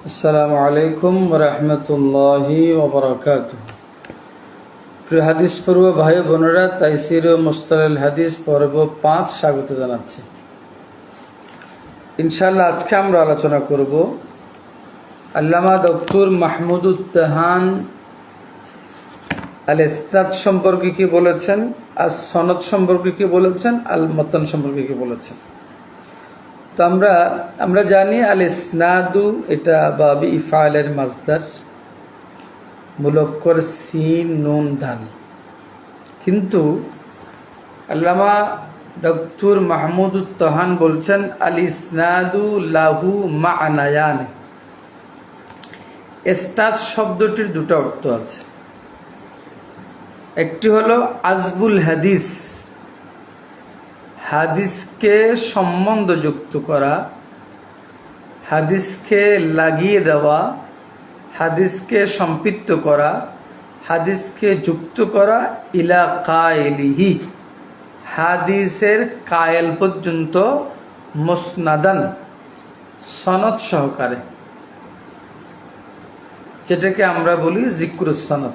আসসালামু আলাইকুম রহমতুল্লাহি ওবরাকাতুহ। প্রিয় হাদিস পড়ুয়া ভাই বোনেরা, তাইসির ও মুস্তালাল হাদিস পর্ব 5 স্বাগত জানাচ্ছি। ইনশাআল্লাহ আজকে আমরা আলোচনা করব আল্লামা ডক্টর মাহমুদুত তাহান আল ইসনাদ সম্পর্কে কি বলেছেন, আস সনদ সম্পর্কে কি বলেছেন, আল মতন সম্পর্কে কি বলেছেন। তো আমরা জানি আল ইসনাদু এটা বাবি ইফালের মাজদার, মুলক্কর সিন নুন দাল। কিন্তু আল্লামা ডক্টর মাহমুদুত তাহান বলছেন আল ইসনাদু লাহু মা'নায়ান। ইসনাদ শব্দটির দুটো অর্থ আছে। একটি হলো আজবুল হাদিস, হাদিসকে সম্বন্ধযুক্ত করা, হাদিসকে লাগিয়ে দেওয়া, হাদিসকে সম্পৃক্ত করা, হাদিসকে যুক্ত করা ইলা কায়েলিহি, হাদিসের কায়েল পর্যন্ত মুসনাদান, সনদ সহকারে, যেটাকে আমরা বলি জিক্রুস সনদ।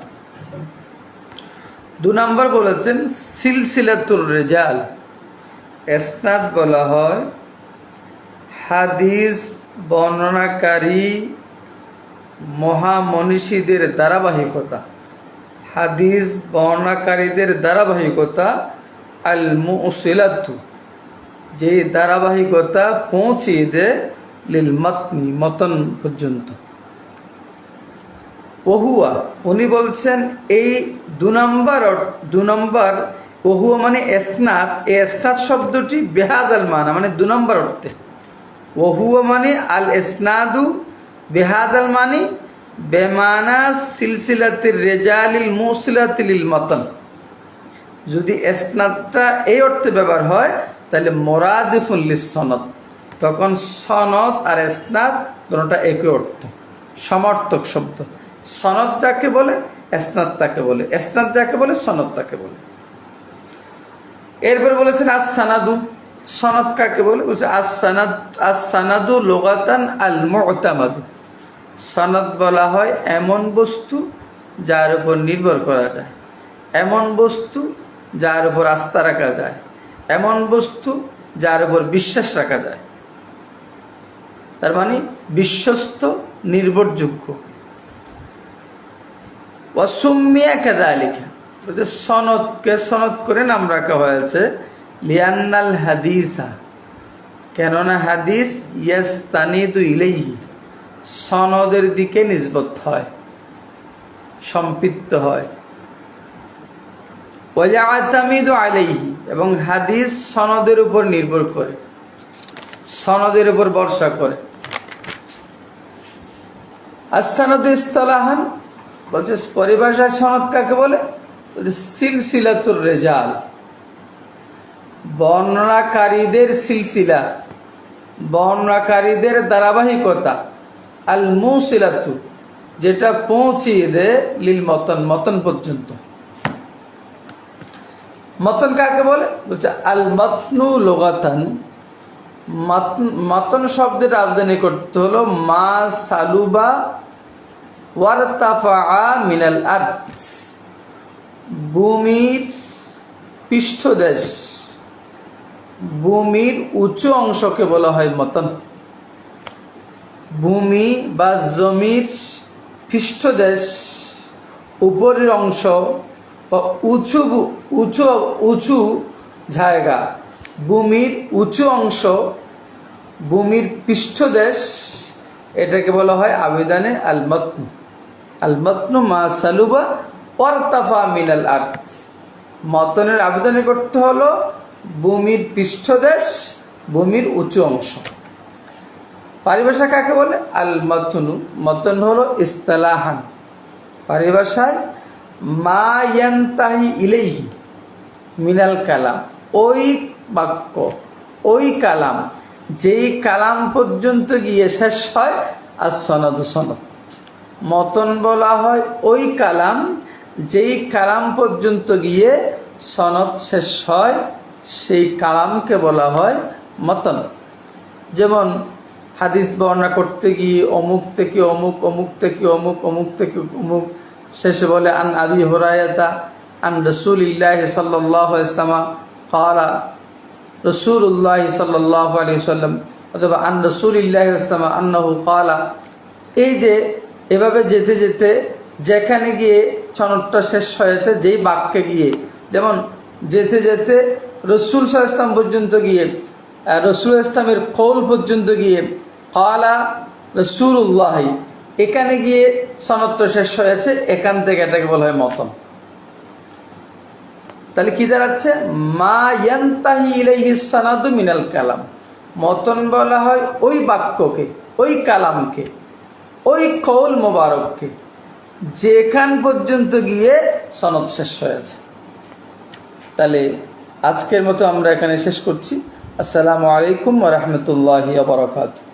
2 নম্বর বলেছেন সিলসিলাতুর রিজাল। ইসনাদ বলা হয় হাদিস বর্ণনাকারী মহামনীষীদের ধারাবাহিকতা, হাদিস বর্ণনাকারীদের ধারাবাহিকতা, আল মুসিলাতু, যে ধারাবাহিকতা পৌঁছিয়ে দেয় লিল মতনি, মতন পর্যন্ত। ওহুয়া, উনি বলছেন এই 2 নম্বর ওহুয়া মানে এসনাদ। এই এসনাদ শব্দটি বেহাদাল মানা মানে 2 নম্বর অর্থে। ওহুয়া মানে আল ইসনাদু বেহাদাল মানে বেমানা সিলসিলাতির রিজালিল মুসিলাতিল মতন। যদি এসনাদটা এই অর্থে ব্যবহার হয় তাহলে মুরাদিফুল লিস সনদ, তখন সনদ আর এসনাদ দুটোটা একই অর্থ, সমর্থক শব্দ। সনদ যাকে বলে এসনাদ তাকে বলে, এসনাদ যাকে বলে সনদ তাকে বলে। এরপর বলেছেন আস সানাদু, সনদ কাকে বলে? বলছে আস সানাদু লুগাতান আল মু'তামাদু। সনদ বলা হয় এমন বস্তু যার উপর নির্ভর করা যায়, এমন বস্তু যার উপর আস্থা রাখা যায়, এমন বস্তু যার উপর বিশ্বাস রাখা যায়, তার মানে বিশ্বস্ত, নির্ভরযোগ্য। ওয়াসুম্মিয়া কাযালিকা, বলছে সনদকে সনদ করে নাম রাখা হয়েছে লিয়ান্নাল হাদিসা, কেননা হাদিস ইয়াস্তানিদু ইলাইহি, সনদের দিকে নিসবত হয়, সম্পৃক্ত হয়। ওয়া ইয়াতামিদু আলাইহি, এবং হাদিস সনদের উপর নির্ভর করে, সনদের উপর ভরসা করে। আস-সানাদু ইসতিলাহান, বলছে পরিভাষায় সনদ কাকে বলে? বলছে সিলসিলাতুর রিজাল, বর্ণনাকারীদের সিলসিলা, বর্ণনাকারীদের ধারাবাহিকতা, আল মুসিলাতু, যেটা পৌঁছিয়ে দেয় লিল মতন, মতন পর্যন্ত। মতন কাকে বলে? বলছে আল মতনু লুগাতান, মতন শব্দের আবেদন করতে হলো মা সালুবা ওয়ারতাফা মিনাল আরদ, ভূমির পৃষ্ঠদেশ, ভূমির উঁচু অংশকে বলা হয় মতন। ভূমি বা জমির পৃষ্ঠদেশ, উপরের অংশ বা উঁচু উঁচু উঁচু জায়গা, ভূমির উঁচু অংশ, ভূমির পৃষ্ঠদেশ, এটাকে বলা হয় আবেদনে আল মতন। আল মতনু মা সালুবা ওয়ারতাফা মিনাল আরদ, মতনের আবেদনে করতে হলো ভূমির পৃষ্ঠদেশ, ভূমির উঁচু অংশ। পরিভাষা কাকে বলে? আল মতনু, মতন হলো ইসতিলাহান, পরিভাষায় মা ইয়ানতাহি ইলাইহি মিনাল কালাম, ওই বাক্য, ওই কালাম, যেই কালাম পর্যন্ত গিয়ে শেষ হয়। আর সনদ, সনদ মতন বলা হয় ওই কালাম, যেই কালাম পর্যন্ত গিয়ে সনদ শেষ হয়, সেই কালামকে বলা হয় মতন। যেমন হাদিস বর্ণনা করতে গিয়ে অমুক থেকে অমুক, অমুক থেকে অমুক, অমুক থেকে অমুক, শেষে বলে আন আবি হুরায়রা আন রাসূলিল্লাহি সাল্লাল্লাহু আলাইহি ওয়াসাল্লাম ক্বালা রাসূলুল্লাহি সাল্লাল্লাহু আলাইহি ওয়াসাল্লাম, অথবা আন রাসূলিল্লাহি সাল্লাল্লাহু আলাইহি ওয়াসাল্লাম আন্নাহু ক্বালা। এই যে এভাবে যেতে যেতে যেখানে গিয়ে সনদটা শেষ হয়েছে, যেই বাক্যে গিয়ে, যেমন যেতে যেতে রসুল সাল্লাল্লাহু আলাইহি ওয়াসাল্লাম পর্যন্ত গিয়ে, রসুল ইসলামের কৌল পর্যন্ত গিয়ে ক্বালা রাসূলুল্লাহি, এখানে গিয়ে সনদটা শেষ হয়েছে, এখান থেকে এটাকে বলা হয় মতন। তাহলে কি দাঁড়াচ্ছে? মা ইয়ান্তাহি ইলাইহি সানাদু মিনাল কালাম। মতন বলা হয় ওই বাক্যকে, ওই কালামকে, ওই কৌল মোবারককে যেখান পর্যন্ত গিয়ে সনদ শেষ হয়েছে। তাহলে আজকের মতো আমরা এখানে শেষ করছি। আসসালামু আলাইকুম ওয়া রাহমাতুল্লাহি ওয়া বারাকাতুহু।